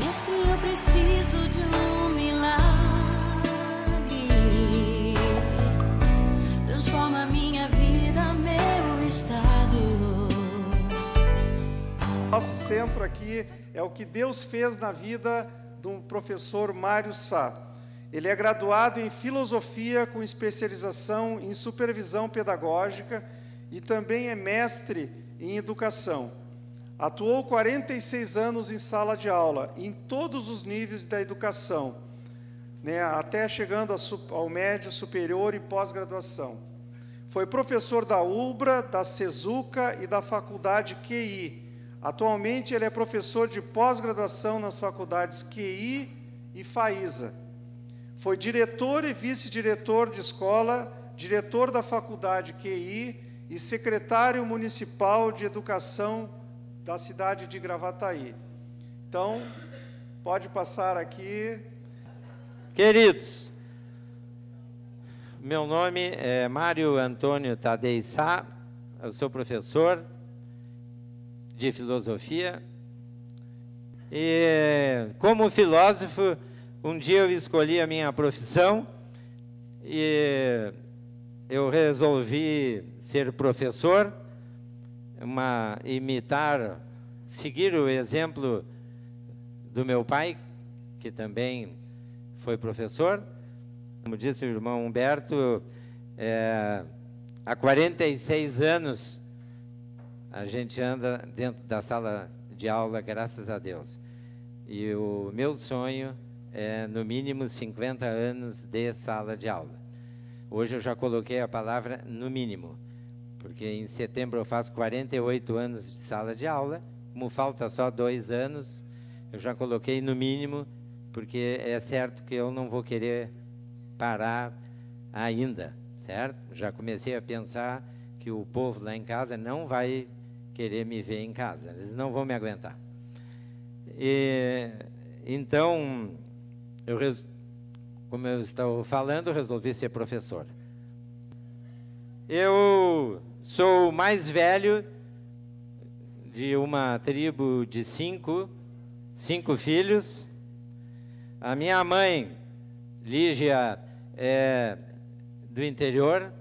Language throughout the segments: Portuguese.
Mestre, eu preciso de um milagre. Transforma minha vida, meu estado. Nosso centro aqui é o que Deus fez na vida do professor Mário Sá. Ele é graduado em filosofia com especialização em supervisão pedagógica e também é mestre em educação. Atuou 46 anos em sala de aula, em todos os níveis da educação, né, até chegando ao médio, superior e pós-graduação. Foi professor da UBRA, da SESUCA e da Faculdade QI. Atualmente ele é professor de pós-graduação nas faculdades QI e FAISA. Foi diretor e vice-diretor de escola, diretor da faculdade QI e secretário municipal de educação da cidade de Gravataí. Então, pode passar aqui. Queridos, meu nome é Mário Antônio Tadei Sá, eu sou professor de filosofia e, como filósofo, um dia eu escolhi a minha profissão e eu resolvi ser professor, seguir o exemplo do meu pai, que também foi professor. Como disse o irmão Humberto, há 46 anos a gente anda dentro da sala de aula, graças a Deus. E o meu sonho é, no mínimo, 50 anos de sala de aula. Hoje eu já coloquei a palavra no mínimo, porque em setembro eu faço 48 anos de sala de aula, como falta só 2 anos, eu já coloquei no mínimo, porque é certo que eu não vou querer parar ainda, certo? Já comecei a pensar que o povo lá em casa não vai querer me ver em casa, eles não vão me aguentar. Então, como eu estava falando, eu resolvi ser professor. Eu sou o mais velho de uma tribo de cinco filhos. A minha mãe, Lígia, é do interior,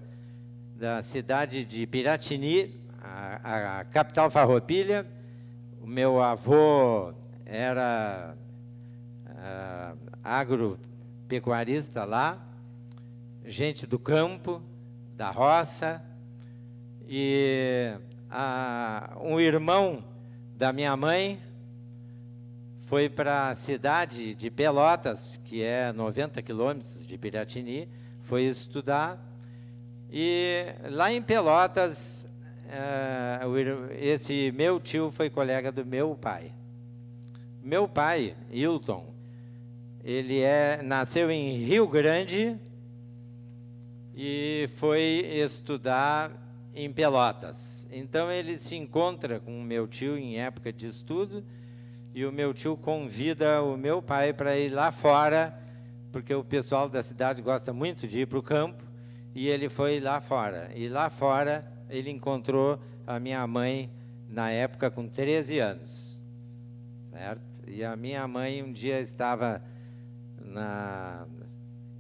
da cidade de Piratini, a capital farroupilha. O meu avô era agropecuarista lá, gente do campo, da roça, e um irmão da minha mãe foi para a cidade de Pelotas, que é 90 quilômetros de Piratini, foi estudar, e lá em Pelotas, esse meu tio foi colega do meu pai. Meu pai, Hilton, ele nasceu em Rio Grande e foi estudar em Pelotas. Então ele se encontra com o meu tio em época de estudo e o meu tio convida o meu pai para ir lá fora, porque o pessoal da cidade gosta muito de ir para o campo, e ele foi lá fora. E lá fora ele encontrou a minha mãe, na época, com 13 anos. Certo? E a minha mãe um dia estava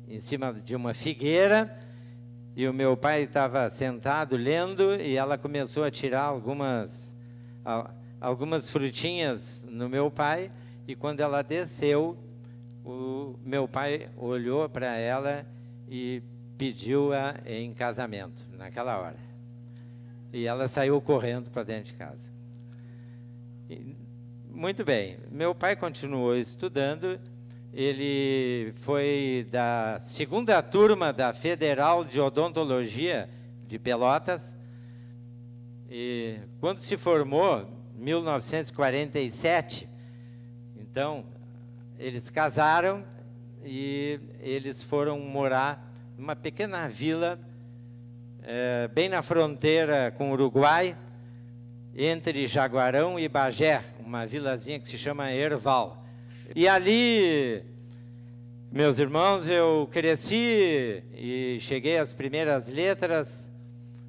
em cima de uma figueira, e o meu pai estava sentado lendo, e ela começou a tirar algumas frutinhas no meu pai, e quando ela desceu, o meu pai olhou para ela e pediu-a em casamento, naquela hora. E ela saiu correndo para dentro de casa. Muito bem, meu pai continuou estudando, ele foi da 2ª turma da Federal de Odontologia de Pelotas, e quando se formou, em 1947, então, eles casaram e eles foram morar numa pequena vila, bem na fronteira com o Uruguai, entre Jaguarão e Bagé, uma vilazinha que se chama Erval. E ali, meus irmãos, eu cresci e cheguei às primeiras letras,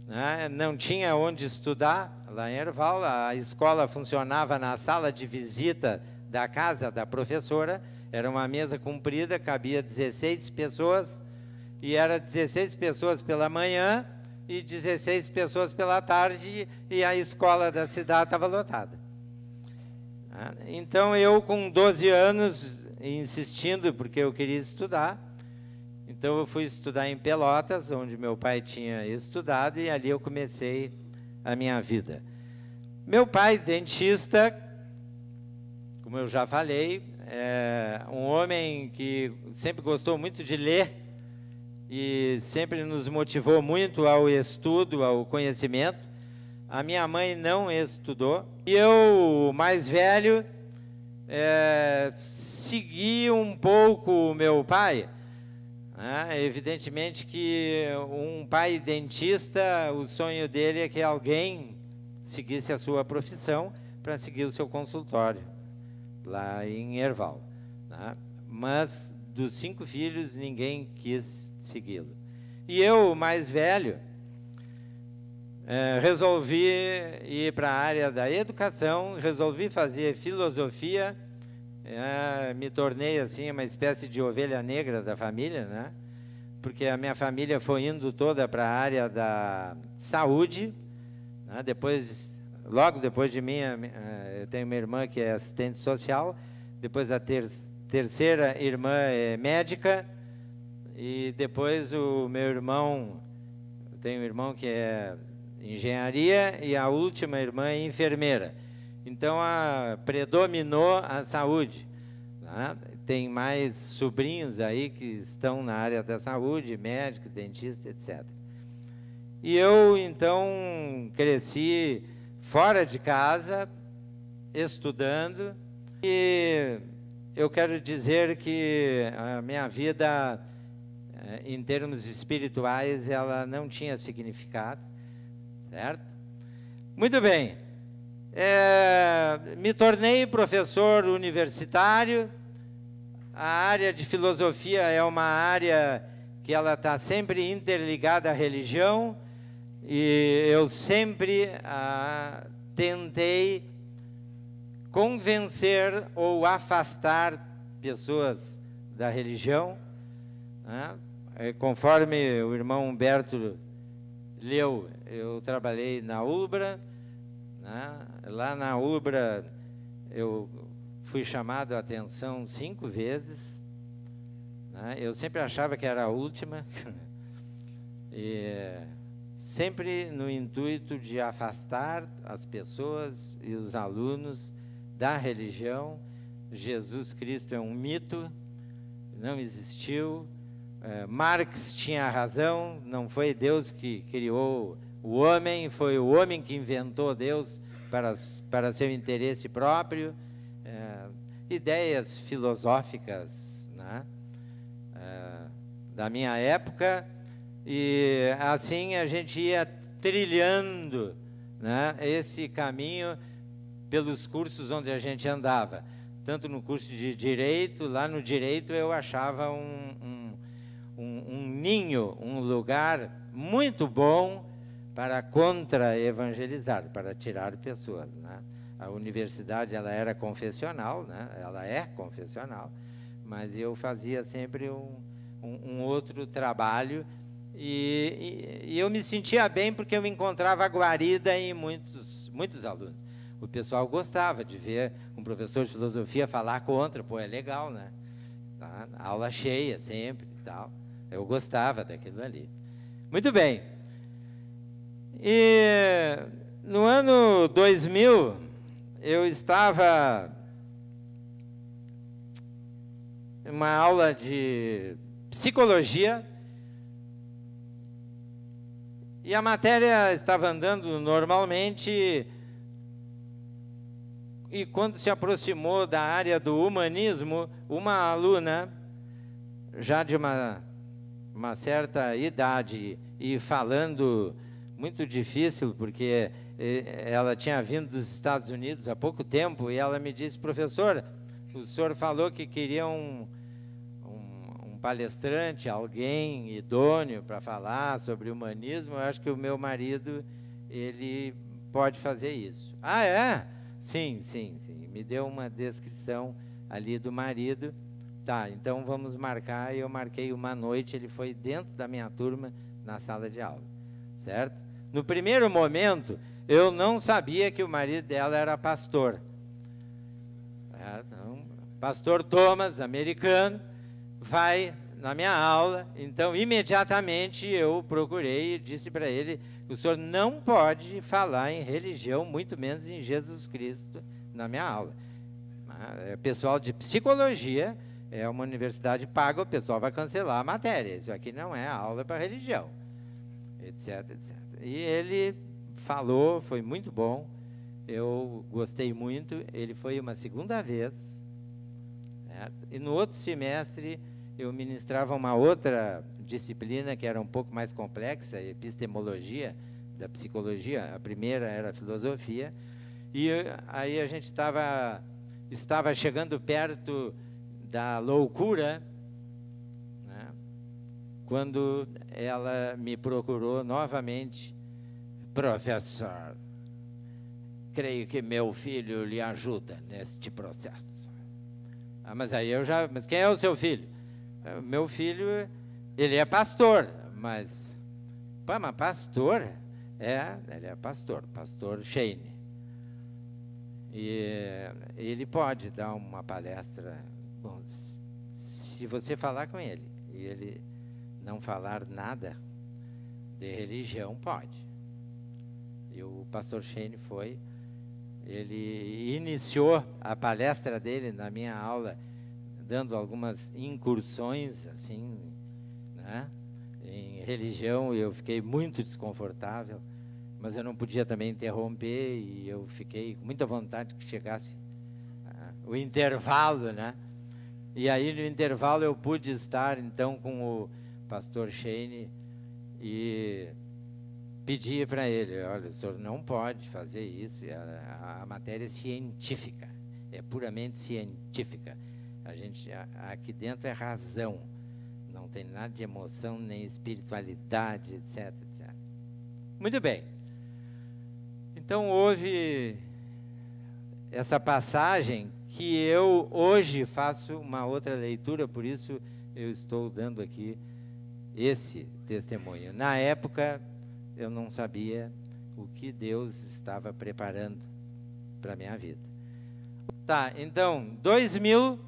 né? Não tinha onde estudar lá em Erval, a escola funcionava na sala de visita da casa da professora, era uma mesa comprida, cabia 16 pessoas, e era 16 pessoas pela manhã e 16 pessoas pela tarde, e a escola da cidade estava lotada. Então, eu com 12 anos, insistindo, porque eu queria estudar, então eu fui estudar em Pelotas, onde meu pai tinha estudado, e ali eu comecei a minha vida. Meu pai, dentista, como eu já falei, é um homem que sempre gostou muito de ler e sempre nos motivou muito ao estudo, ao conhecimento. A minha mãe não estudou. E eu, mais velho, segui um pouco o meu pai. Evidentemente que um pai dentista, o sonho dele é que alguém seguisse a sua profissão para seguir o seu consultório, lá em Erval. Mas, dos 5 filhos, ninguém quis segui-lo. E eu, mais velho, resolvi ir para a área da educação, resolvi fazer filosofia, me tornei assim uma espécie de ovelha negra da família, né? Porque a minha família foi indo toda para a área da saúde, né? Logo depois de mim, eu tenho uma irmã que é assistente social, depois a terceira irmã é médica, e depois o meu irmão, eu tenho um irmão que é engenharia, e a última irmã é enfermeira. Então, predominou a saúde. Né? Tem mais sobrinhos aí que estão na área da saúde, médico, dentista, etc. E eu, então, cresci fora de casa, estudando, e eu quero dizer que a minha vida, em termos espirituais, ela não tinha significado, certo? Muito bem. Me tornei professor universitário. A área de filosofia é uma área que ela está sempre interligada à religião, e eu sempre tentei convencer ou afastar pessoas da religião, né? Conforme o irmão Humberto leu, eu trabalhei na ULBRA, né? Lá na ULBRA eu fui chamado a atenção 5 vezes, né? Eu sempre achava que era a última, e sempre no intuito de afastar as pessoas e os alunos da religião. Jesus Cristo é um mito, não existiu. Marx tinha razão, não foi Deus que criou o homem, foi o homem que inventou Deus para seu interesse próprio. Ideias filosóficas, né? Da minha época, e assim a gente ia trilhando, né, esse caminho pelos cursos onde a gente andava. Tanto no curso de Direito, lá no Direito eu achava um ninho, um lugar muito bom para contra-evangelizar, para tirar pessoas, né? A universidade, ela era confessional, né? Ela é confessional, mas eu fazia sempre um outro trabalho, e eu me sentia bem porque eu me encontrava guarida em muitos alunos. O pessoal gostava de ver um professor de filosofia falar contra, pô, é legal, né? Tá? Aula cheia sempre e tal. Eu gostava daquilo ali. Muito bem. E no ano 2000, eu estava em uma aula de psicologia, e a matéria estava andando normalmente, e quando se aproximou da área do humanismo, uma aluna, já de uma certa idade e falando muito difícil, porque ela tinha vindo dos Estados Unidos há pouco tempo, e ela me disse: professor, o senhor falou que queria um palestrante, alguém idôneo para falar sobre humanismo. Eu acho que o meu marido, ele pode fazer isso. Ah, é? Sim, sim, sim. me deu uma descrição ali do marido. Tá, então vamos marcar. Eu marquei uma noite, ele foi dentro da minha turma, na sala de aula, certo? No primeiro momento, eu não sabia que o marido dela era pastor. Então, pastor Thomas, americano, vai na minha aula. Então, imediatamente, eu procurei e disse para ele: o senhor não pode falar em religião, muito menos em Jesus Cristo, na minha aula. Pessoal de psicologia, é uma universidade paga, o pessoal vai cancelar a matéria. Isso aqui não é aula para religião, etc, etc. E ele falou, foi muito bom, eu gostei muito. Ele foi uma segunda vez, certo? E no outro semestre eu ministrava uma outra disciplina que era um pouco mais complexa, epistemologia da psicologia. A primeira era filosofia, e aí a gente estava chegando perto da loucura, né, quando ela me procurou novamente: professor, creio que meu filho lhe ajuda neste processo. Mas aí mas quem é o seu filho? Meu filho, ele é pastor, mas pastor? Ele é pastor Shane. E ele pode dar uma palestra. Bom, se você falar com ele e ele não falar nada de religião, pode. E o pastor Shane foi, ele iniciou a palestra dele na minha aula, dando algumas incursões, assim, né, em religião. Eu fiquei muito desconfortável, mas eu não podia também interromper, e eu fiquei com muita vontade que chegasse o intervalo, né? E aí, no intervalo, eu pude estar, então, com o pastor Shane e pedi para ele: olha, o senhor não pode fazer isso, a matéria é científica, é puramente científica. A gente, aqui dentro é razão, não tem nada de emoção, nem espiritualidade, etc, etc. Muito bem. Então, houve essa passagem que eu hoje faço uma outra leitura, por isso eu estou dando aqui esse testemunho. Na época, eu não sabia o que Deus estava preparando para a minha vida. Tá, então, 2000,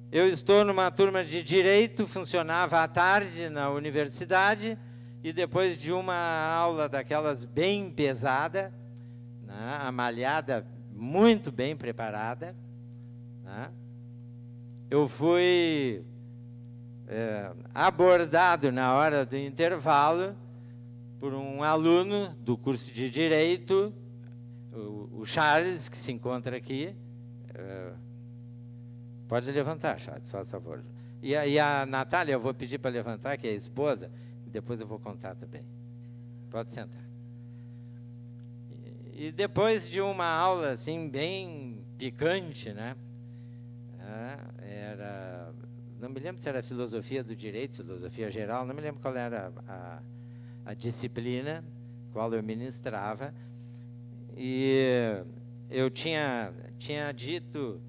eu estou numa turma de Direito, funcionava à tarde na universidade, e depois de uma aula daquelas bem pesada, né, a malhada muito bem preparada, né, eu fui abordado na hora do intervalo por um aluno do curso de Direito, o Charles, que se encontra aqui. Pode levantar, Charles, faz favor. E a Natália, eu vou pedir para levantar, que é a esposa, depois eu vou contar também. Pode sentar. E depois de uma aula assim bem picante, né? Não me lembro se era filosofia do direito, filosofia geral, não me lembro qual era a disciplina qual eu ministrava. E eu tinha dito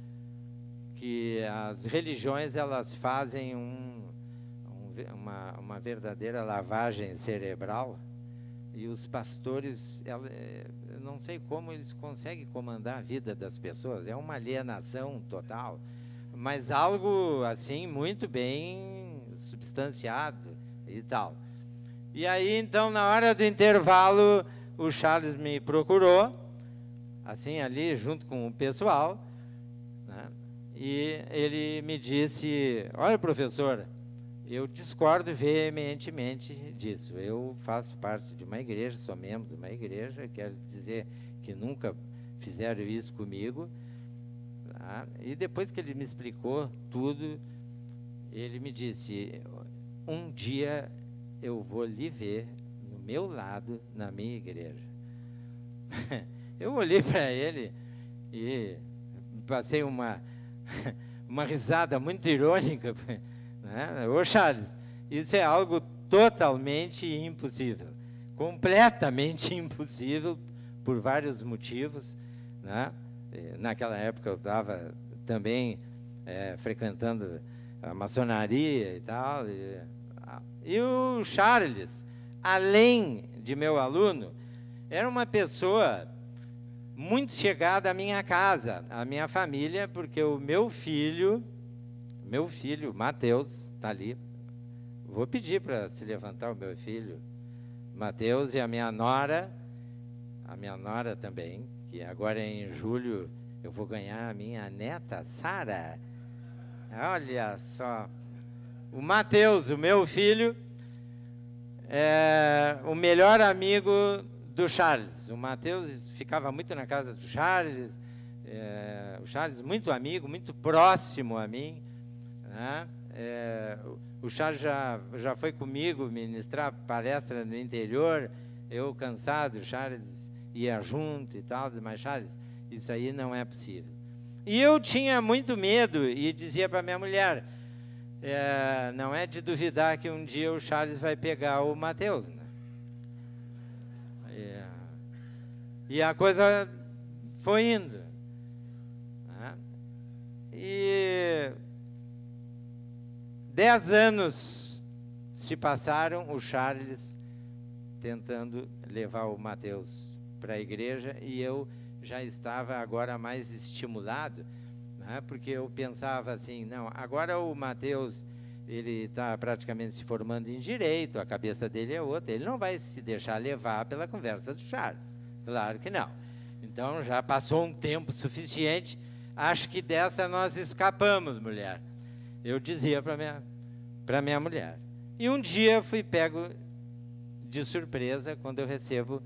que as religiões, elas fazem uma verdadeira lavagem cerebral, e os pastores, eu não sei como eles conseguem comandar a vida das pessoas, é uma alienação total, mas algo assim muito bem substanciado e tal. E aí, então, na hora do intervalo, o Charles me procurou, assim, ali junto com o pessoal, né? E ele me disse: olha, professor, eu discordo veementemente disso. Eu faço parte de uma igreja, sou membro de uma igreja, quero dizer que nunca fizeram isso comigo. Tá? E depois que ele me explicou tudo, ele me disse: um dia eu vou lhe ver no meu lado, na minha igreja. Eu olhei para ele e passei uma risada muito irônica, né? Ô Charles, isso é algo totalmente impossível, completamente impossível, por vários motivos, né? Naquela época eu estava também frequentando a maçonaria e tal. E o Charles, além de meu aluno, era uma pessoa muito chegada à minha casa, à minha família, porque o meu filho, Mateus, está ali. Vou pedir para se levantar o meu filho, Mateus, e a minha nora também, que agora em julho eu vou ganhar a minha neta, Sara. Olha só, o Mateus, o meu filho, é o melhor amigo do Charles. O Mateus ficava muito na casa do Charles, o Charles muito amigo, muito próximo a mim, né? O Charles já foi comigo ministrar palestra no interior, eu cansado, o Charles ia junto e tal, mas Charles, isso aí não é possível. E eu tinha muito medo e dizia para minha mulher, não é de duvidar que um dia o Charles vai pegar o Mateus, né? E a coisa foi indo, né? E 10 anos se passaram, o Charles tentando levar o Mateus para a igreja, e eu já estava agora mais estimulado, né? Porque eu pensava assim, não, agora o Mateus, ele está praticamente se formando em direito, a cabeça dele é outra, ele não vai se deixar levar pela conversa do Charles, claro que não. Então já passou um tempo suficiente, acho que dessa nós escapamos, mulher. Eu dizia para minha mulher. E um dia fui pego de surpresa quando eu recebo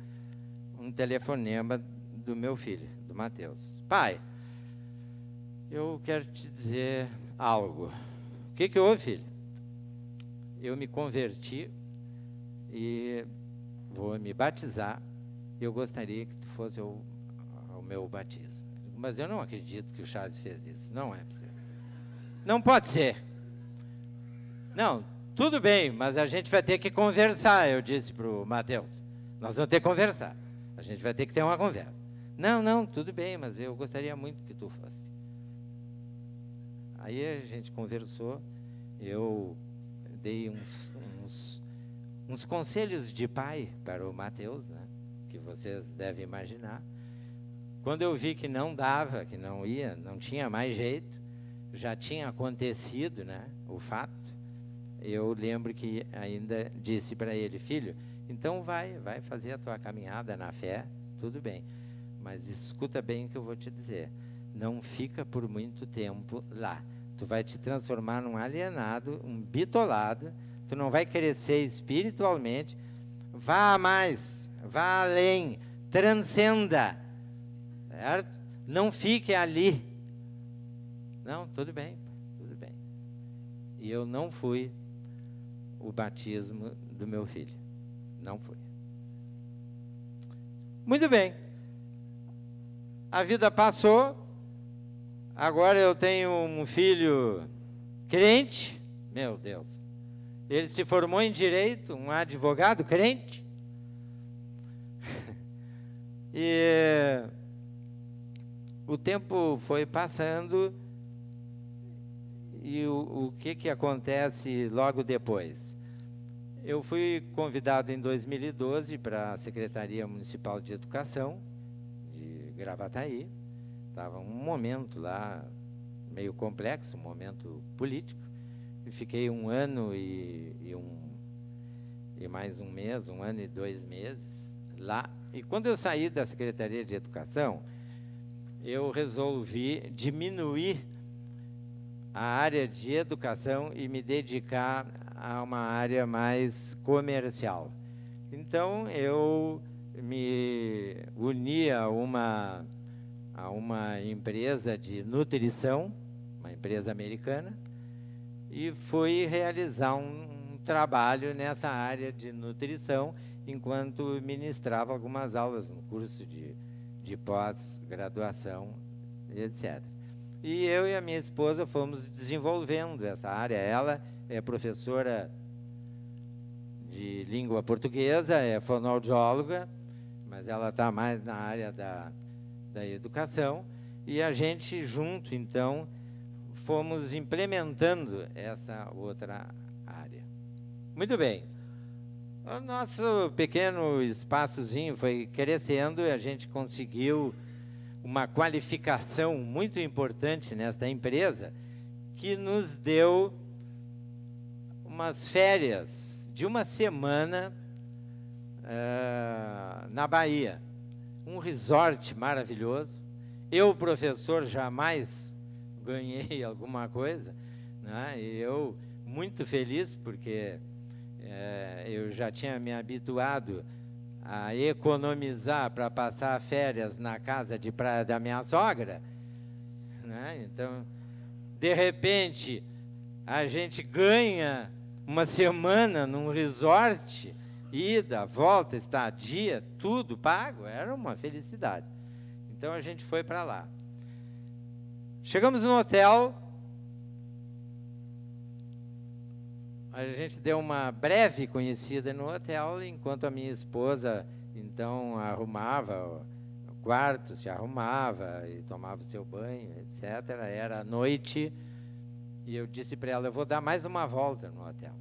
um telefonema do meu filho, do Mateus. Pai, eu quero te dizer algo. O que houve, filho? Eu me converti e vou me batizar. Eu gostaria que tu fosse ao meu batismo. Mas eu não acredito que o Charles fez isso. Não é possível. Não pode ser. Não, tudo bem, mas a gente vai ter que conversar, eu disse para o Mateus. Nós vamos ter que conversar. A gente vai ter que ter uma conversa. Não, tudo bem, mas eu gostaria muito que tu fosse. Aí a gente conversou, eu dei uns conselhos de pai para o Mateus, né, que vocês devem imaginar. Quando eu vi que não dava, que não ia, não tinha mais jeito, já tinha acontecido, né, o fato, eu lembro que ainda disse para ele, filho, então vai fazer a tua caminhada na fé, tudo bem, mas escuta bem o que eu vou te dizer, não fica por muito tempo lá, tu vai te transformar num alienado, um bitolado, tu não vai crescer espiritualmente, vá a mais, vá além, transcenda, certo? Não fique ali. Não, tudo bem. E eu não fui o batismo do meu filho. Não fui. Muito bem. A vida passou. Agora eu tenho um filho crente. Meu Deus. Ele se formou em direito, um advogado crente. E o tempo foi passando. E o que acontece logo depois? Eu fui convidado em 2012 para a Secretaria Municipal de Educação de Gravataí. Estava um momento lá meio complexo, um momento político. E fiquei 1 ano e mais um mês, 1 ano e 2 meses lá. E quando eu saí da Secretaria de Educação, eu resolvi diminuir a área de educação e me dedicar a uma área mais comercial. Então, eu me uni a uma empresa de nutrição, uma empresa americana, e fui realizar um trabalho nessa área de nutrição, enquanto ministrava algumas aulas no curso de pós-graduação, etc. E eu e a minha esposa fomos desenvolvendo essa área. Ela é professora de língua portuguesa, é fonoaudióloga, mas ela está mais na área da educação. e a gente junto, então, fomos implementando essa outra área. Muito bem. O nosso pequeno espaçozinho foi crescendo e a gente conseguiu uma qualificação muito importante nesta empresa, que nos deu umas férias de uma semana na Bahia. Um resort maravilhoso. Eu, professor, jamais ganhei alguma coisa, né? E eu muito feliz, porque eu já tinha me habituado a economizar para passar férias na casa de praia da minha sogra, né? Então, de repente, a gente ganha uma semana num resort, ida, volta, estadia, tudo pago, era uma felicidade. Então, a gente foi para lá. Chegamos no hotel, a gente deu uma breve conhecida no hotel, enquanto a minha esposa, então, arrumava o quarto, se arrumava e tomava o seu banho, etc. Era noite, e eu disse para ela, eu vou dar mais uma volta no hotel.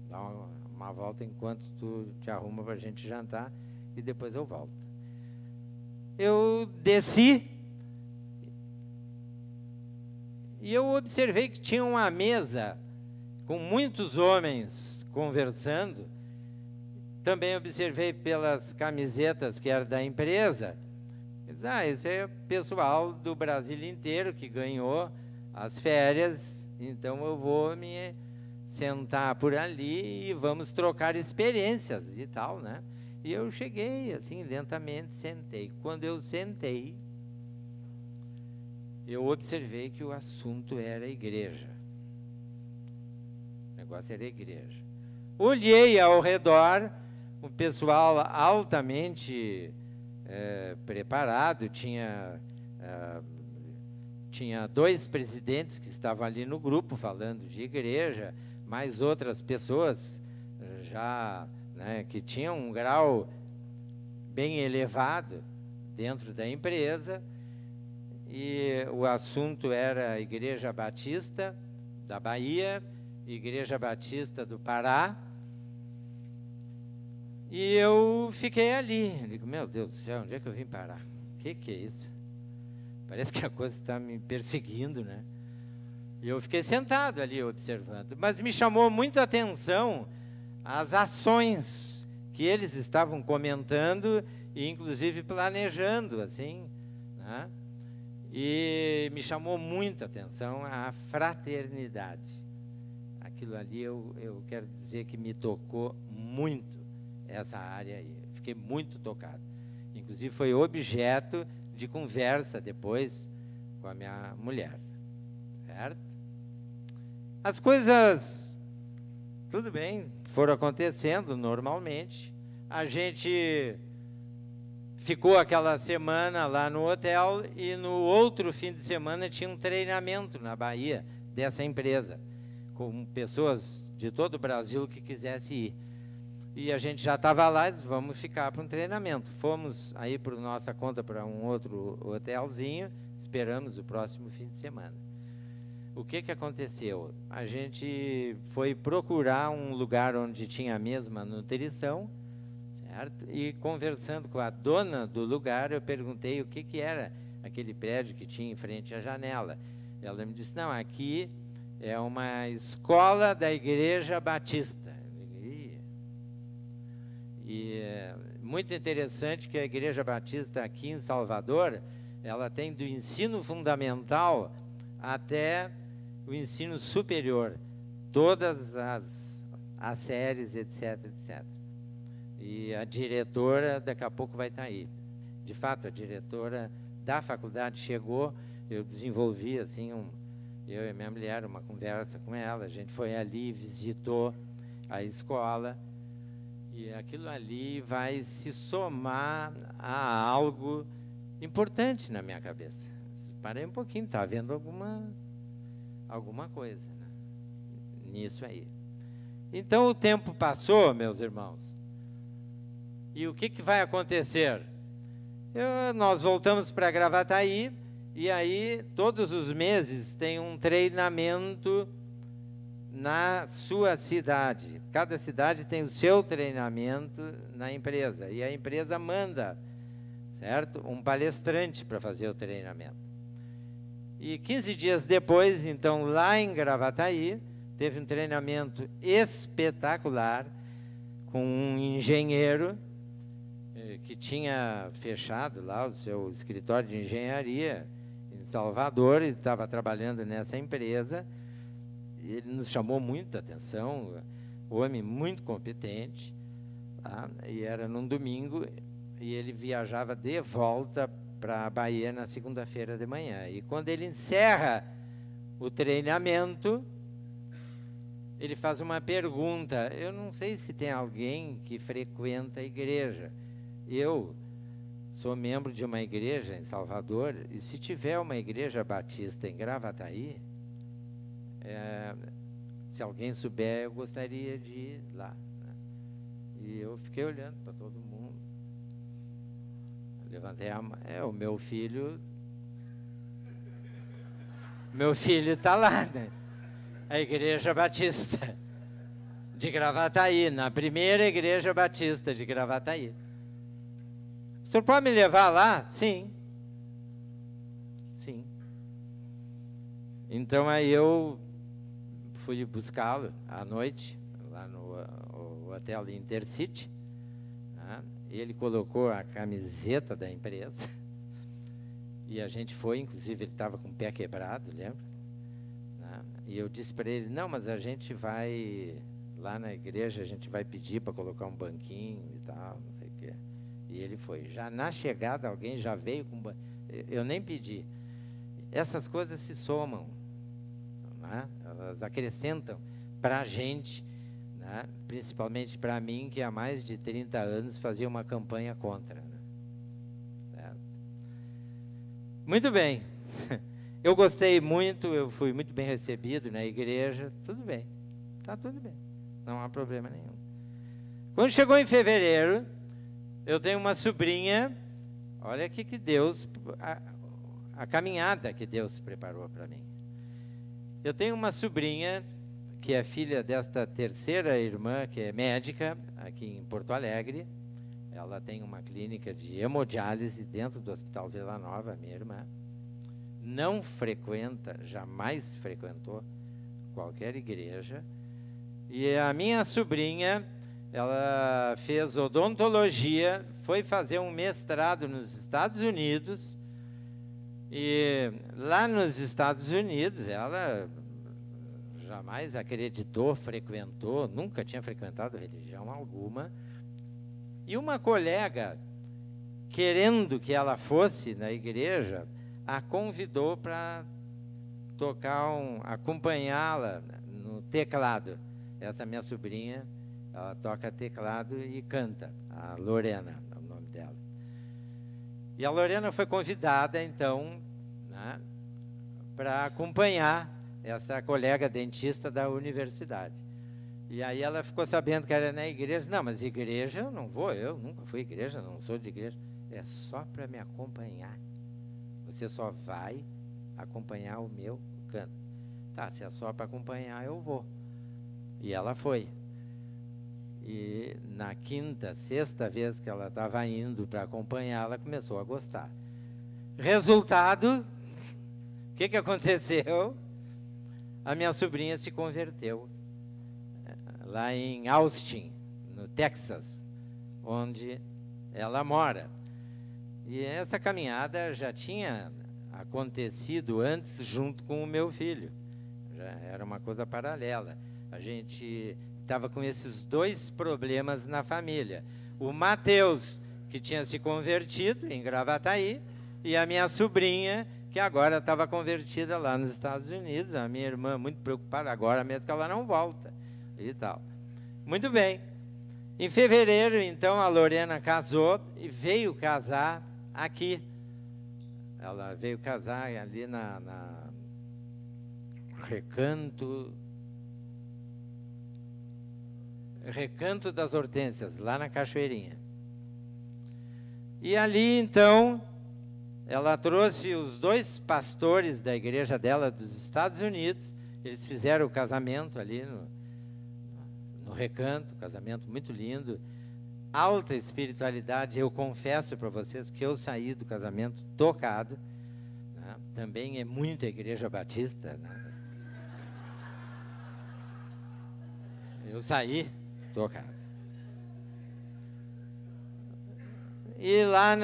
Dá uma volta enquanto tu te arruma para a gente jantar, e depois eu volto. Eu desci, e eu observei que tinha uma mesa com muitos homens conversando. Também observei pelas camisetas que eram da empresa. Esse é pessoal do Brasil inteiro que ganhou as férias, então eu vou me sentar por ali e vamos trocar experiências e tal, né? E eu cheguei, assim, lentamente, sentei. Quando eu sentei, eu observei que o assunto era a igreja. O negócio era a igreja. Olhei ao redor, o pessoal altamente preparado, tinha 2 presidentes que estavam ali no grupo falando de igreja, mais outras pessoas já, né, que tinham um grau bem elevado dentro da empresa, e o assunto era a Igreja Batista da Bahia, Igreja Batista do Pará, e eu fiquei ali. Digo, meu Deus do céu, onde é que eu vim parar? O que é isso? Parece que a coisa está me perseguindo, né? E eu fiquei sentado ali observando, mas me chamou muito a atenção as ações que eles estavam comentando e inclusive planejando, assim, né? E me chamou muita atenção a fraternidade. Aquilo ali eu quero dizer que me tocou muito, essa área aí. Fiquei muito tocado. Inclusive foi objeto de conversa depois com a minha mulher. Certo? As coisas, tudo bem, foram acontecendo normalmente. A gente ficou aquela semana lá no hotel e no outro fim de semana tinha um treinamento na Bahia dessa empresa, com pessoas de todo o Brasil que quisessem ir. E a gente já estava lá e disse, vamos ficar para um treinamento. Fomos aí por nossa conta para um outro hotelzinho, esperamos o próximo fim de semana. O que aconteceu? A gente foi procurar um lugar onde tinha a mesma nutrição, certo? E conversando com a dona do lugar, eu perguntei o que era aquele prédio que tinha em frente à janela. Ela me disse, não, aqui é uma escola da Igreja Batista. E é muito interessante que a Igreja Batista aqui em Salvador, ela tem do ensino fundamental até o ensino superior, todas as séries, etc, etc. E a diretora daqui a pouco vai estar aí. De fato, a diretora da faculdade chegou, eu desenvolvi assim, eu e minha mulher, uma conversa com ela, a gente foi ali, visitou a escola, e aquilo ali vai se somar a algo importante na minha cabeça. Parei um pouquinho, está vendo alguma coisa, né, nisso aí. Então, o tempo passou, meus irmãos. E o que vai acontecer? Nós voltamos para Gravataí E aí, todos os meses, tem um treinamento na sua cidade. Cada cidade tem o seu treinamento na empresa. E a empresa manda, certo? Um palestrante para fazer o treinamento. E 15 dias depois, então, lá em Gravataí, teve um treinamento espetacular com um engenheiro que tinha fechado lá o seu escritório de engenharia em Salvador e estava trabalhando nessa empresa. Ele nos chamou muita atenção, homem muito competente, tá? E era num domingo, e ele viajava de volta para a Bahia na segunda-feira de manhã. E quando ele encerra o treinamento, ele faz uma pergunta. Eu não sei se tem alguém que frequenta a igreja. Eu sou membro de uma igreja em Salvador, e se tiver uma igreja batista em Gravataí, se alguém souber, eu gostaria de ir lá, né? E eu fiquei olhando para todo mundo. Levantei a mão. O meu filho está lá, né? A Igreja Batista de Gravataí, na primeira Igreja Batista de Gravataí. O senhor pode me levar lá? Sim. Sim. Então, aí eu fui buscá-lo à noite, lá no hotel Intercity, né? Ele colocou a camiseta da empresa, e a gente foi, inclusive ele estava com o pé quebrado, lembra? Né? E eu disse para ele, não, mas a gente vai, lá na igreja, a gente vai pedir para colocar um banquinho e tal, não sei o quê. E ele foi. Já na chegada, alguém já veio com banquinho. Eu nem pedi. Essas coisas se somam, né? Elas acrescentam para a gente, né? Principalmente para mim, que há mais de 30 anos fazia uma campanha contra, né? Certo? Muito bem. Eu gostei muito, eu fui muito bem recebido na igreja. Tudo bem, está tudo bem, não há problema nenhum. Quando chegou em fevereiro, eu tenho uma sobrinha. Olha aqui que Deus, a caminhada que Deus preparou para mim. Eu tenho uma sobrinha que é filha desta terceira irmã, que é médica, aqui em Porto Alegre. Ela tem uma clínica de hemodiálise dentro do Hospital Vila Nova, minha irmã. Não frequenta, jamais frequentou qualquer igreja. E a minha sobrinha, ela fez odontologia, foi fazer um mestrado nos Estados Unidos. E lá nos Estados Unidos, ela jamais acreditou, frequentou, nunca tinha frequentado religião alguma. E uma colega, querendo que ela fosse na igreja, a convidou para acompanhá-la no teclado. Essa minha sobrinha, ela toca teclado e canta, a Lorena é o nome dela. E a Lorena foi convidada, então, né, para acompanhar essa colega dentista da universidade. E aí ela ficou sabendo que era na igreja. Não, mas igreja eu não vou, eu nunca fui igreja, não sou de igreja. É só para me acompanhar. Você só vai acompanhar o meu canto. Tá, se é só para acompanhar, eu vou. E ela foi. E na quinta, sexta vez que ela estava indo para acompanhar, ela começou a gostar. Resultado, o que aconteceu? A minha sobrinha se converteu lá em Austin, no Texas, onde ela mora. E essa caminhada já tinha acontecido antes junto com o meu filho. Já era uma coisa paralela. A gente estava com esses dois problemas na família. O Mateus, que tinha se convertido em Gravataí, e a minha sobrinha, que agora estava convertida lá nos Estados Unidos. A minha irmã muito preocupada, agora mesmo que ela não volta e tal. Muito bem. Em fevereiro, então, a Lorena casou e veio casar aqui. Ela veio casar ali na Recanto das Hortênsias, lá na Cachoeirinha. E ali, então, ela trouxe os 2 pastores da igreja dela dos Estados Unidos. Eles fizeram o casamento ali no Recanto, casamento muito lindo, alta espiritualidade. Eu confesso para vocês que eu saí do casamento tocado, né? Também é muita igreja batista, né? Eu saí tocado. E lá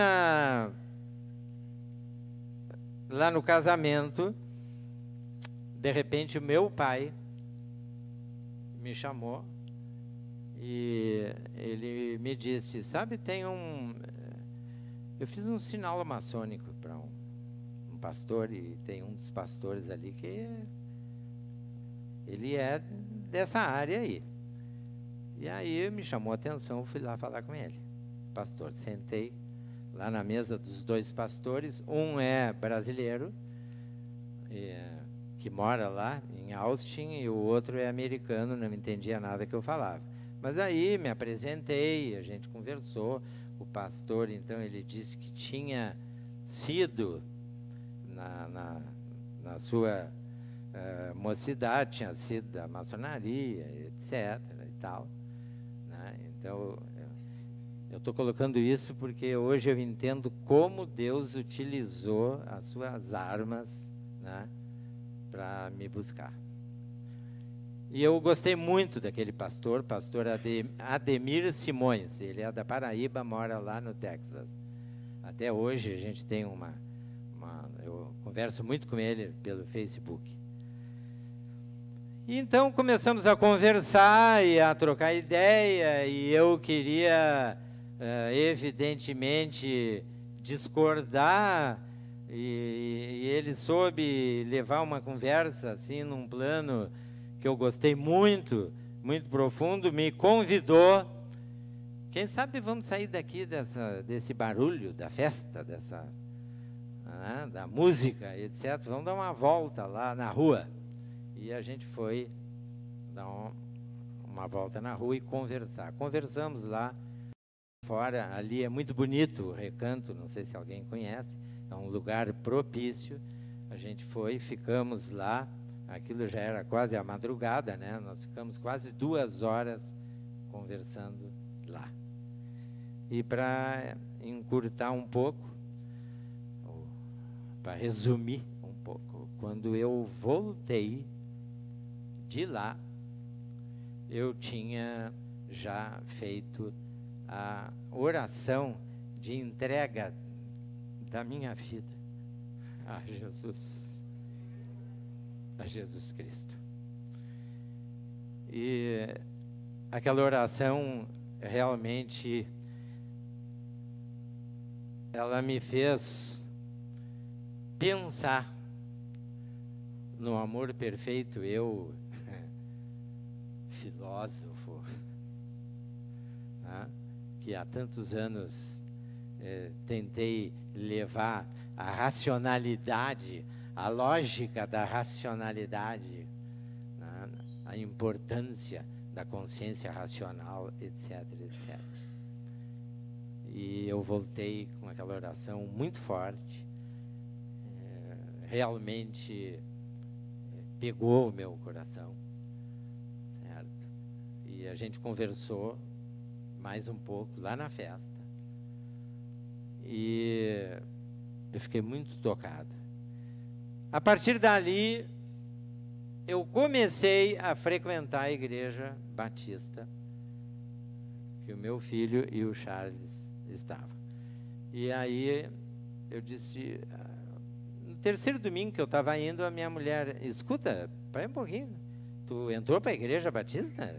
no casamento, de repente o meu pai me chamou e ele me disse, sabe, eu fiz um sinal maçônico para um pastor, e tem um dos pastores ali que ele é dessa área aí. E aí me chamou a atenção, fui lá falar com ele. Pastor, sentei lá na mesa dos 2 pastores. Um é brasileiro, que mora lá em Austin, e o outro é americano, não entendia nada que eu falava. Mas aí me apresentei, a gente conversou. O pastor, então, ele disse que tinha sido na sua mocidade, tinha sido da maçonaria, etc. e tal, né? Então, eu estou colocando isso porque hoje eu entendo como Deus utilizou as suas armas, né, para me buscar. E eu gostei muito daquele pastor Ademir Simões. Ele é da Paraíba, mora lá no Texas. Até hoje a gente tem eu converso muito com ele pelo Facebook. E então começamos a conversar e a trocar ideia, e eu queria evidentemente discordar, e ele soube levar uma conversa assim num plano que eu gostei muito, muito profundo. Me convidou. Quem sabe vamos sair daqui desse barulho da festa, da música, etc. Vamos dar uma volta lá na rua. E a gente foi dar uma volta na rua e conversar. Conversamos lá fora. Ali é muito bonito o Recanto, não sei se alguém conhece. É um lugar propício. A gente foi, ficamos lá. Aquilo já era quase a madrugada, né? Nós ficamos quase 2 horas conversando lá. E para encurtar um pouco, para resumir um pouco, quando eu voltei de lá, eu tinha já feito a oração de entrega da minha vida a Jesus Cristo. E aquela oração realmente ela me fez pensar no amor perfeito. Eu, filósofo, né, que há tantos anos tentei levar a racionalidade, a lógica da racionalidade, né, a importância da consciência racional, etc, etc. E eu voltei com aquela oração muito forte, realmente pegou o meu coração, certo? E a gente conversou mais um pouco lá na festa, e eu fiquei muito tocado. A partir dali, eu comecei a frequentar a igreja batista, que o meu filho e o Charles estavam. E aí eu disse, no terceiro domingo que eu estava indo, a minha mulher, escuta, para um pouquinho, tu entrou para a igreja batista?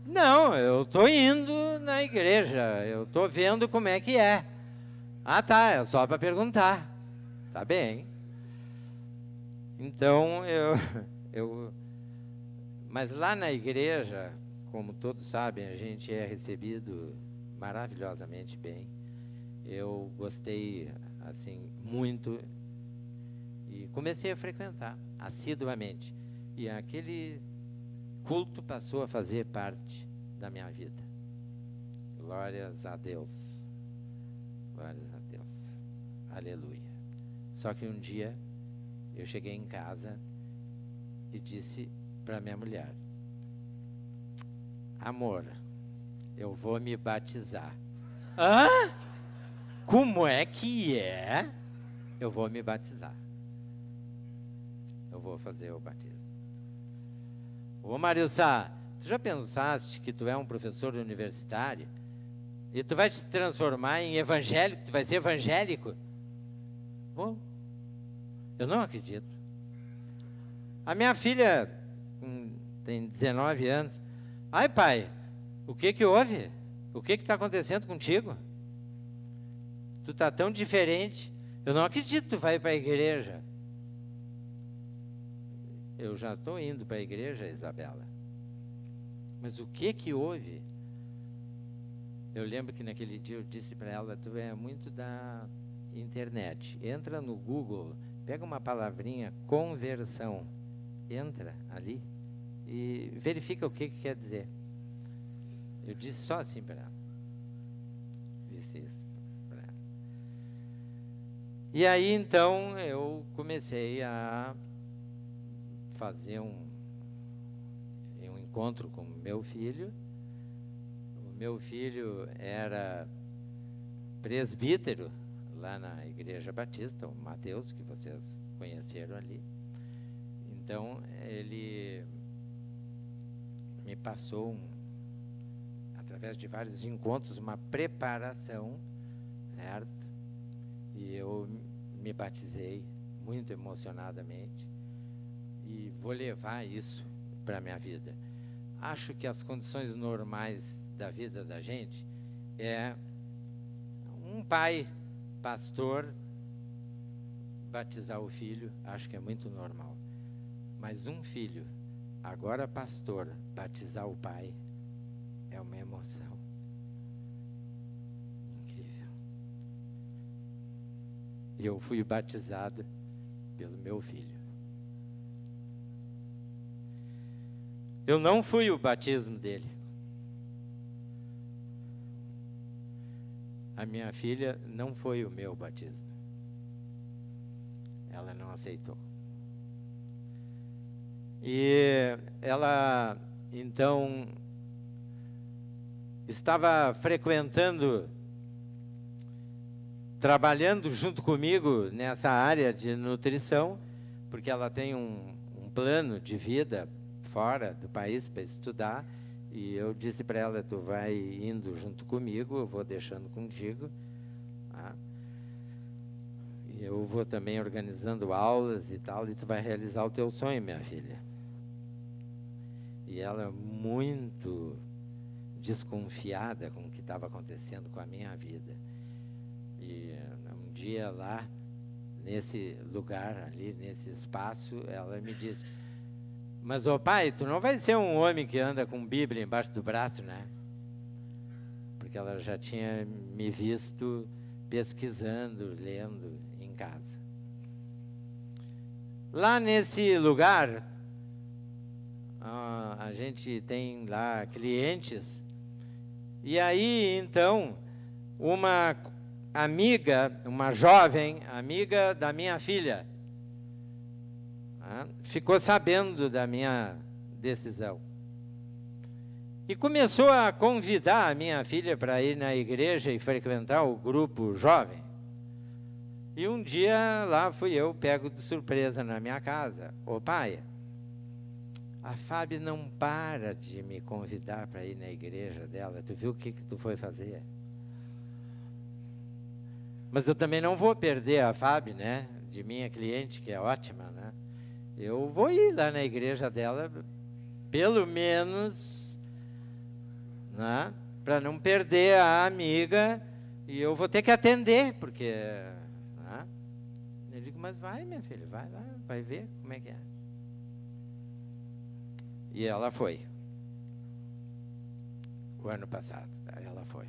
Não, eu estou indo na igreja, eu estou vendo como é que é. Ah, tá, é só para perguntar. Tá bem. Então, mas lá na igreja, como todos sabem, a gente é recebido maravilhosamente bem. Eu gostei, assim, muito, e comecei a frequentar assiduamente. E aquele culto passou a fazer parte da minha vida. Glórias a Deus. Glórias a Deus. aleluia. Só que um dia eu cheguei em casa e disse para minha mulher: amor, eu vou me batizar. Hã? Como é que é? Eu vou me batizar. Eu vou fazer o batismo. Ô Mário Sá, tu já pensaste que tu é um professor universitário e tu vai te transformar em evangélico, tu vai ser evangélico? Bom, eu não acredito. A minha filha tem 19 anos. Ai, pai, o que que houve? O que que está acontecendo contigo? Tu está tão diferente. Eu não acredito que tu vai para a igreja. Eu já estou indo para a igreja, Isabela. Mas o que que houve? Eu lembro que naquele dia eu disse para ela: tu é muito da internet. Entra no Google, pega uma palavrinha, conversão. Entra ali e verifica o que quer dizer. Eu disse só assim para ela. Disse isso para ela. E aí, então, eu comecei a fazer um encontro com o meu filho. O meu filho era presbítero lá na Igreja Batista, o Mateus, que vocês conheceram ali. Então, ele me passou, através de vários encontros, uma preparação, certo? E eu me batizei muito emocionadamente e vou levar isso para a minha vida. Acho que as condições normais da vida da gente é um pai, pastor, batizar o filho, acho que é muito normal. Mas um filho, agora pastor, batizar o pai, é uma emoção incrível. E eu fui batizado pelo meu filho. Eu não fui o batismo dele. A minha filha não foi o meu batismo. Ela não aceitou. E ela, então, estava frequentando, trabalhando junto comigo nessa área de nutrição, porque ela tem um plano de vida fora do país para estudar, e eu disse para ela: tu vai indo junto comigo, eu vou deixando contigo, tá? E eu vou também organizando aulas e tal, e tu vai realizar o teu sonho, minha filha. E ela muito desconfiada com o que estava acontecendo com a minha vida. E um dia lá, nesse lugar ali, nesse espaço, ela me disse: mas, ô pai, tu não vai ser um homem que anda com Bíblia embaixo do braço, né? Porque ela já tinha me visto pesquisando, lendo em casa. Lá nesse lugar, a gente tem lá clientes, e aí, então, uma amiga, uma jovem amiga da minha filha, ficou sabendo da minha decisão e começou a convidar a minha filha para ir na igreja e frequentar o grupo jovem. E um dia lá fui eu, pego de surpresa na minha casa: ô pai, a Fábio não para de me convidar para ir na igreja dela, tu viu o que tu foi fazer? Mas eu também não vou perder a Fábio, né, de minha cliente, que é ótima, né? Eu vou ir lá na igreja dela, pelo menos, né, para não perder a amiga, e eu vou ter que atender, porque... Né? Eu digo: mas vai, minha filha, vai lá, vai ver como é que é. E ela foi. O ano passado, ela foi.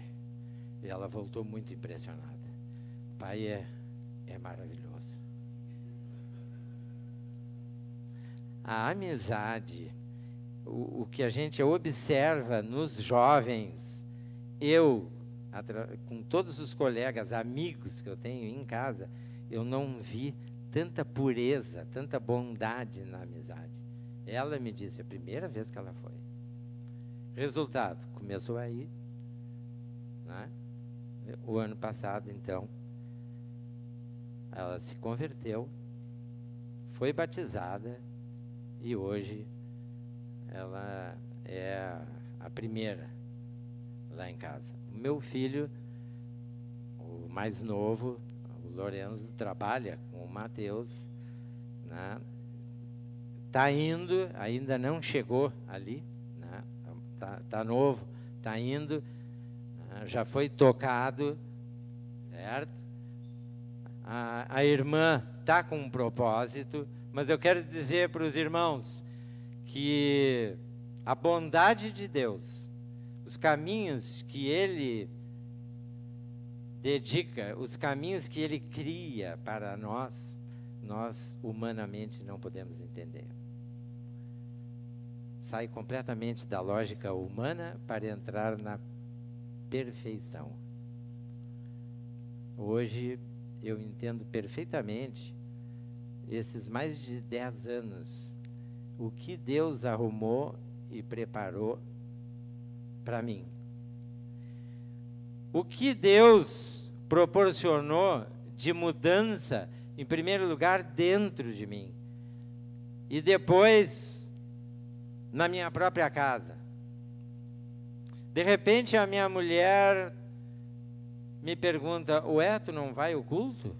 E ela voltou muito impressionada. O pai é maravilhoso. A amizade, o que a gente observa nos jovens, eu com todos os colegas, amigos que eu tenho em casa, eu não vi tanta pureza, tanta bondade na amizade. Ela me disse, a primeira vez que ela foi. Resultado, começou aí, né? O ano passado, então, ela se converteu, foi batizada e hoje ela é a primeira lá em casa. O meu filho, o mais novo, o Lorenzo, trabalha com o Mateus, né? Tá indo, ainda não chegou ali, né? Tá novo, tá indo, né? Já foi tocado, certo? A irmã tá com um propósito, mas eu quero dizer para os irmãos que a bondade de Deus, os caminhos que Ele dedica, os caminhos que Ele cria para nós, nós humanamente não podemos entender. Sai completamente da lógica humana para entrar na perfeição. Hoje eu entendo perfeitamente, esses mais de 10 anos, o que Deus arrumou e preparou para mim. O que Deus proporcionou de mudança, em primeiro lugar, dentro de mim. E depois, na minha própria casa. De repente, a minha mulher me pergunta, ué, tu não vai ao culto?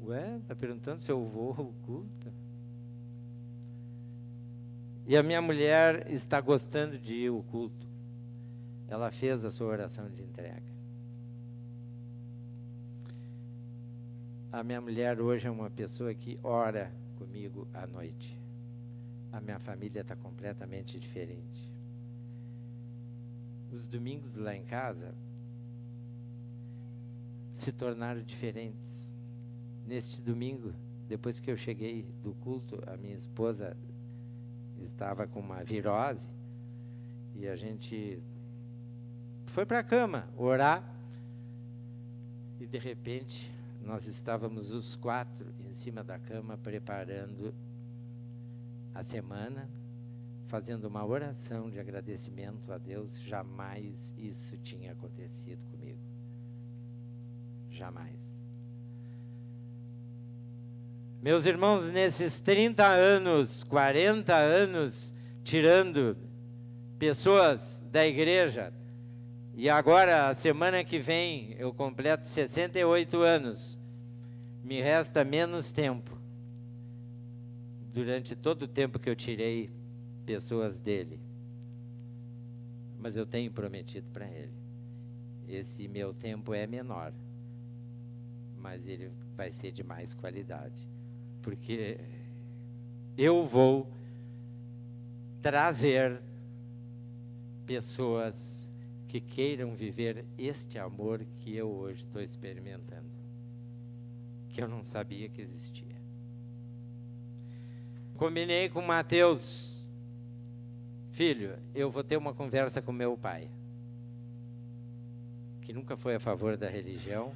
Ué, está perguntando se eu vou ao culto? E a minha mulher está gostando de ir ao culto. Ela fez a sua oração de entrega. A minha mulher hoje é uma pessoa que ora comigo à noite. A minha família está completamente diferente. Os domingos lá em casa se tornaram diferentes. Neste domingo, depois que eu cheguei do culto, a minha esposa estava com uma virose e a gente foi para a cama orar e de repente nós estávamos os 4 em cima da cama preparando a semana, fazendo uma oração de agradecimento a Deus. Jamais isso tinha acontecido comigo. Jamais. Meus irmãos, nesses 30 anos, 40 anos, tirando pessoas da igreja, e agora, a semana que vem, eu completo 68 anos, me resta menos tempo. Durante todo o tempo que eu tirei pessoas dele. Mas eu tenho prometido para ele. Esse meu tempo é menor, mas ele vai ser de mais qualidade. Porque eu vou trazer pessoas que queiram viver este amor que eu hoje estou experimentando, que eu não sabia que existia. Combinei com o Mateus, filho, eu vou ter uma conversa com meu pai, que nunca foi a favor da religião.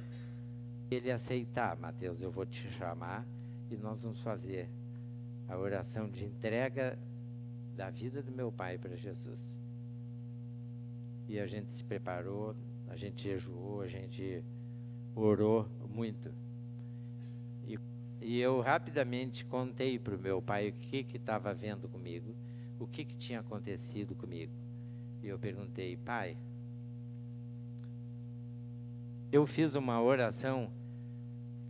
Ele aceitar, Mateus, eu vou te chamar e nós vamos fazer a oração de entrega da vida do meu pai para Jesus. E a gente se preparou, a gente jejuou, a gente orou muito. E eu rapidamente contei para o meu pai o que estava vendo comigo, o que tinha acontecido comigo. E eu perguntei, pai, eu fiz uma oração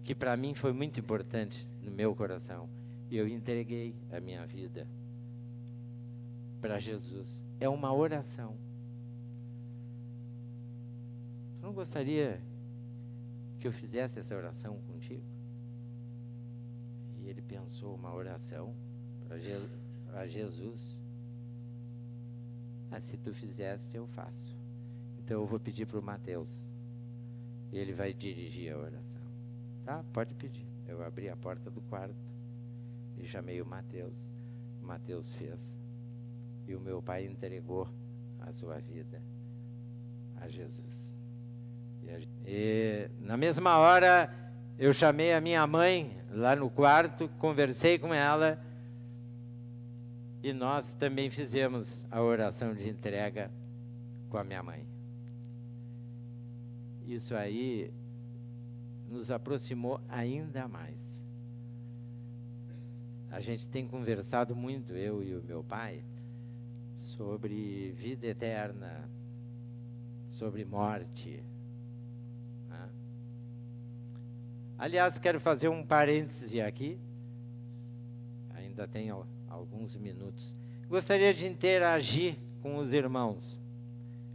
que para mim foi muito importante no meu coração. E eu entreguei a minha vida para Jesus. É uma oração. Tu não gostaria que eu fizesse essa oração contigo? E ele pensou, uma oração para Jesus? Ah, se tu fizesse, eu faço. Então eu vou pedir para o Mateus. E ele vai dirigir a oração. Tá, pode pedir. Eu abri a porta do quarto e chamei o Mateus. O Mateus fez. E o meu pai entregou a sua vida a Jesus. E na mesma hora, eu chamei a minha mãe lá no quarto, conversei com ela, e nós também fizemos a oração de entrega com a minha mãe. Isso aí nos aproximou ainda mais. A gente tem conversado muito, eu e o meu pai, sobre vida eterna, sobre morte. Né? Aliás, quero fazer um parêntese aqui, ainda tenho alguns minutos. Gostaria de interagir com os irmãos.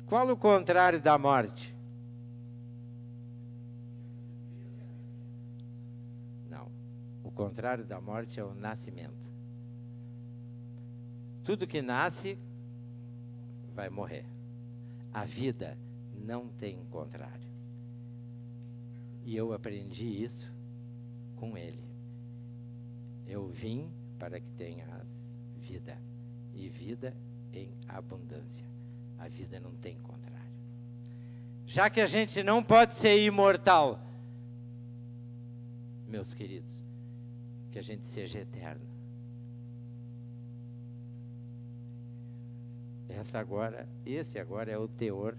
Qual o contrário da morte? Não. O contrário da morte é o nascimento. Tudo que nasce vai morrer. A vida não tem contrário. E eu aprendi isso com ele. Eu vim para que tenhas vida, e vida em abundância. A vida não tem contrário. Já que a gente não pode ser imortal, meus queridos, que a gente seja eterno. Esse agora é o teor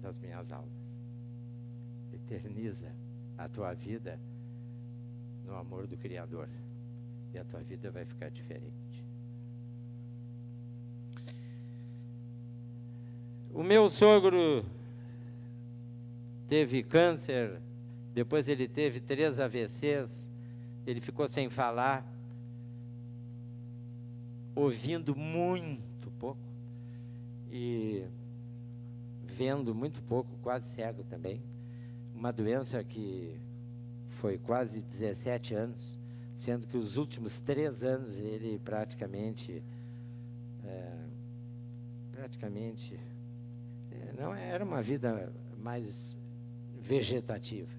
das minhas aulas. Eterniza a tua vida no amor do Criador, e a tua vida vai ficar diferente. O meu sogro teve câncer, depois ele teve 3 AVCs, ele ficou sem falar, ouvindo muito pouco e vendo muito pouco, quase cego também. Uma doença que foi quase 17 anos, sendo que os últimos 3 anos ele praticamente não era uma vida mais vegetativa.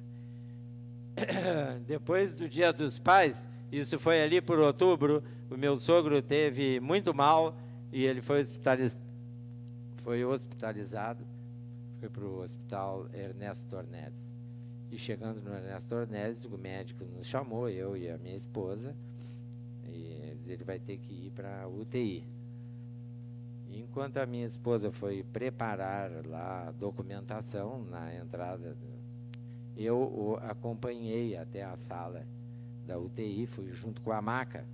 Depois do Dia dos Pais, isso foi ali por outubro, o meu sogro teve muito mal e ele foi hospitalizado, foi para o hospital Ernesto Dornelles. E chegando no Ernesto Dornelles, o médico nos chamou, eu e a minha esposa, e ele vai ter que ir para a UTI. E enquanto a minha esposa foi preparar lá a documentação na entrada, eu o acompanhei até a sala da UTI, fui junto com a maca.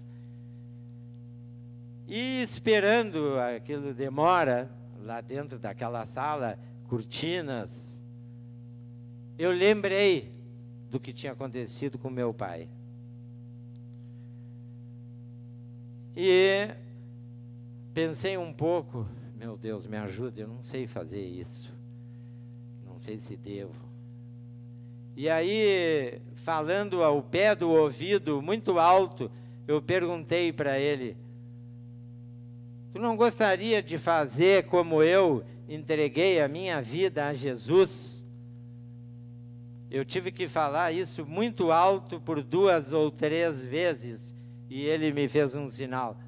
E esperando, aquilo demora, lá dentro daquela sala, cortinas, eu lembrei do que tinha acontecido com meu pai. E pensei um pouco, meu Deus, me ajuda, eu não sei fazer isso. Não sei se devo. E aí, falando ao pé do ouvido, muito alto, eu perguntei para ele: tu não gostaria de fazer como eu entreguei a minha vida a Jesus? Eu tive que falar isso muito alto por 2 ou 3 vezes, e ele me fez um sinal.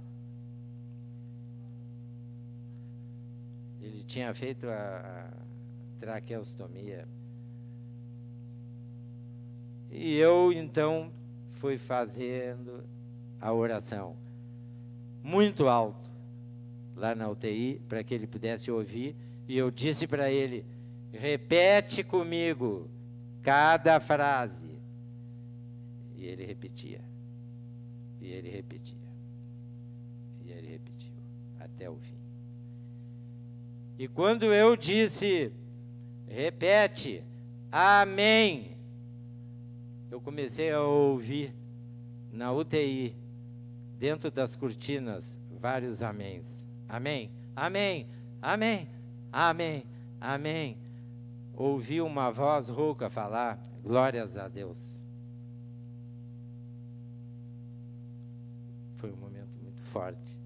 Ele tinha feito a traqueostomia. E eu, então, fui fazendo a oração muito alto, lá na UTI, para que ele pudesse ouvir, e eu disse para ele: repete comigo cada frase. E ele repetia, e ele repetia, e ele repetiu, até o fim. E quando eu disse, repete, amém, eu comecei a ouvir na UTI, dentro das cortinas, vários améns. Amém, amém, amém, amém, amém. Ouvi uma voz rouca falar, glórias a Deus. Foi um momento muito forte.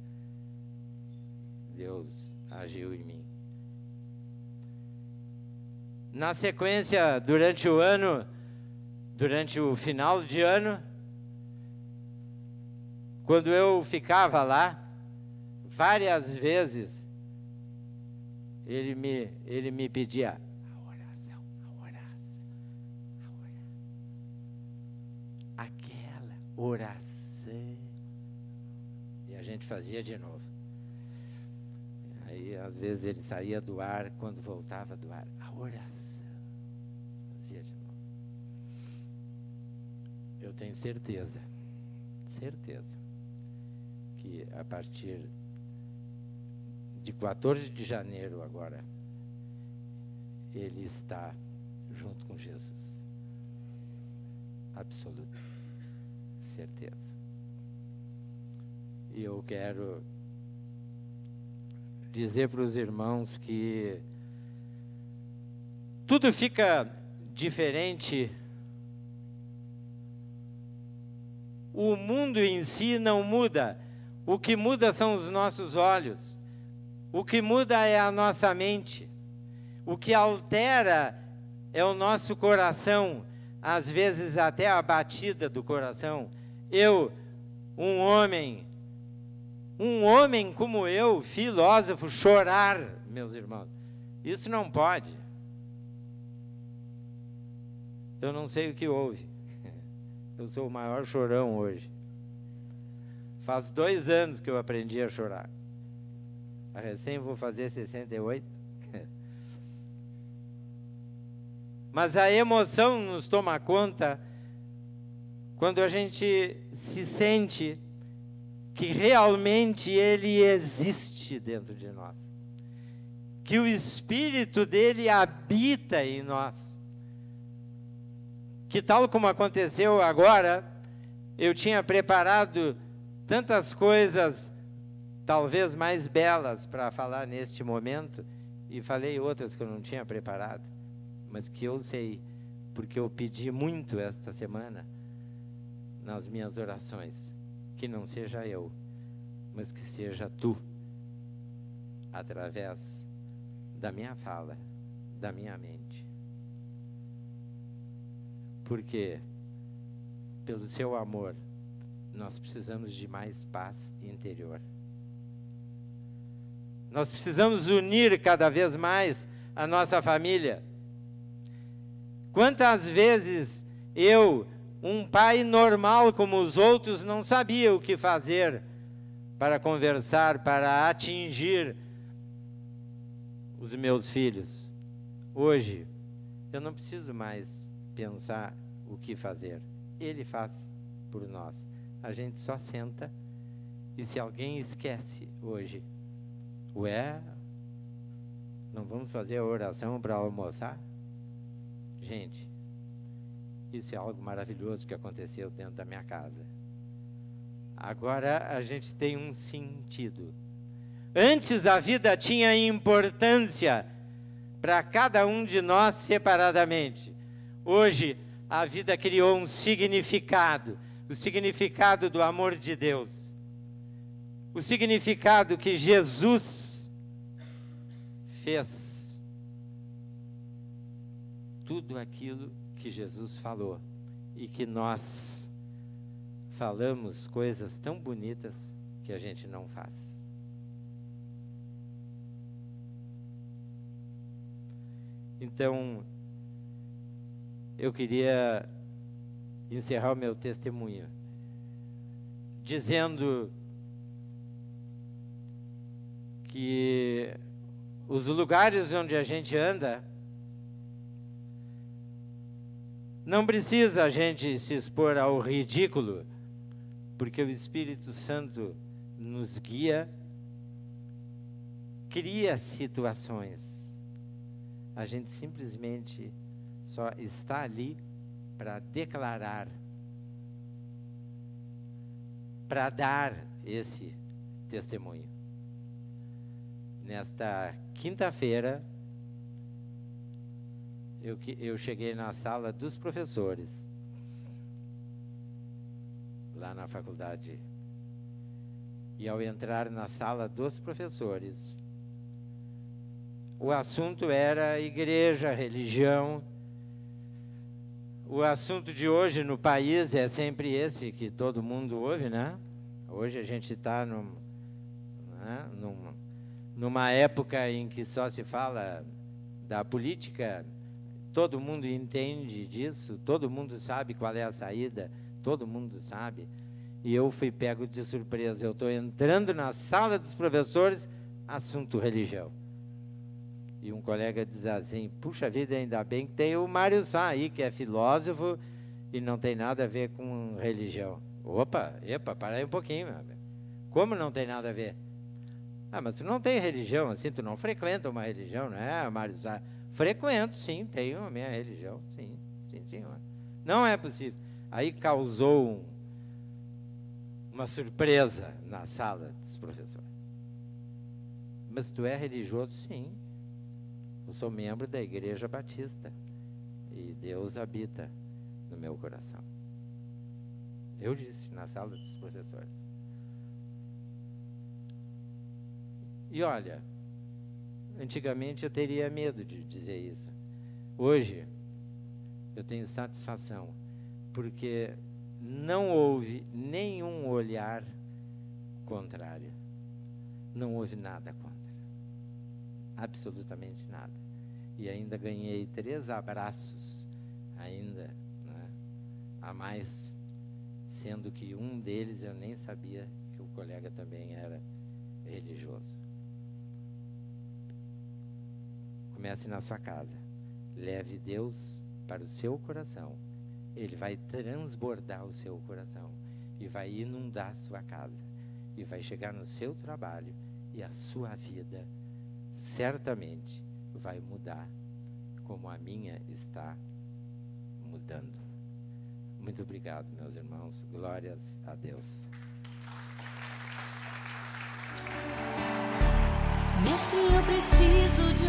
Deus agiu em mim. Na sequência, durante o ano, durante o final de ano, quando eu ficava lá, várias vezes, ele me pedia aquela oração. E a gente fazia de novo. Aí, às vezes, ele saía do ar, quando voltava do ar, a oração. Fazia de novo. Eu tenho certeza, que a partir de 14 de janeiro agora, ele está junto com Jesus. Absoluta certeza. E eu quero dizer para os irmãos que tudo fica diferente. O mundo em si não muda. O que muda são os nossos olhos. O que muda é a nossa mente. O que altera é o nosso coração, às vezes até a batida do coração. Eu, um homem como eu, filósofo, chorar, meus irmãos, isso não pode. Eu não sei o que houve. Eu sou o maior chorão hoje. Faz 2 anos que eu aprendi a chorar. Recém vou fazer 68. Mas a emoção nos toma conta quando a gente se sente que realmente Ele existe dentro de nós. Que o Espírito dele habita em nós. Que tal como aconteceu agora, eu tinha preparado tantas coisas, talvez mais belas, para falar neste momento, e falei outras que eu não tinha preparado, mas que eu sei, porque eu pedi muito esta semana, nas minhas orações, que não seja eu, mas que seja tu, através da minha fala, da minha mente. Porque, pelo seu amor, nós precisamos de mais paz interior. Nós precisamos unir cada vez mais a nossa família. Quantas vezes eu, um pai normal como os outros, não sabia o que fazer para conversar, para atingir os meus filhos. Hoje, eu não preciso mais pensar o que fazer. Ele faz por nós. A gente só senta e se alguém esquece hoje, não vamos fazer a oração para almoçar? Gente, isso é algo maravilhoso que aconteceu dentro da minha casa. Agora a gente tem um sentido. Antes a vida tinha importância para cada um de nós separadamente. Hoje a vida criou um significado, o significado do amor de Deus, o significado que Jesus fez. Tudo aquilo que Jesus falou e que nós falamos coisas tão bonitas que a gente não faz. Então, eu queria encerrar o meu testemunho dizendo que os lugares onde a gente anda, não precisa a gente se expor ao ridículo, porque o Espírito Santo nos guia, cria situações. A gente simplesmente só está ali para declarar, para dar esse testemunho. Nesta quinta-feira, eu cheguei na sala dos professores, lá na faculdade. E ao entrar na sala dos professores, o assunto era igreja, religião. O assunto de hoje no país é sempre esse que numa época em que só se fala da política, todo mundo entende disso, todo mundo sabe qual é a saída, todo mundo sabe. E eu fui pego de surpresa. Eu estou entrando na sala dos professores, assunto religião. E um colega diz assim, puxa vida, ainda bem que tem o Mário Sá aí, que é filósofo e não tem nada a ver com religião. Opa, para aí um pouquinho, meu amigo. Como não tem nada a ver? Ah, mas tu não tem religião, assim, tu não frequenta uma religião, não é, Mário Sá? Frequento, sim, tenho a minha religião, sim, senhor. Não é possível. Aí causou uma surpresa na sala dos professores. Mas tu é religioso? Sim. Eu sou membro da Igreja Batista e Deus habita no meu coração. Eu disse na sala dos professores. E olha, antigamente eu teria medo de dizer isso. Hoje eu tenho satisfação, porque não houve nenhum olhar contrário. Não houve nada contra. Absolutamente nada. E ainda ganhei 3 abraços, ainda, né, a mais, sendo que um deles eu nem sabia que o colega também era religioso. Comece na sua casa. Leve Deus para o seu coração. Ele vai transbordar o seu coração e vai inundar a sua casa e vai chegar no seu trabalho e a sua vida certamente vai mudar como a minha está mudando. Muito obrigado, meus irmãos. Glórias a Deus. Mestre, eu preciso de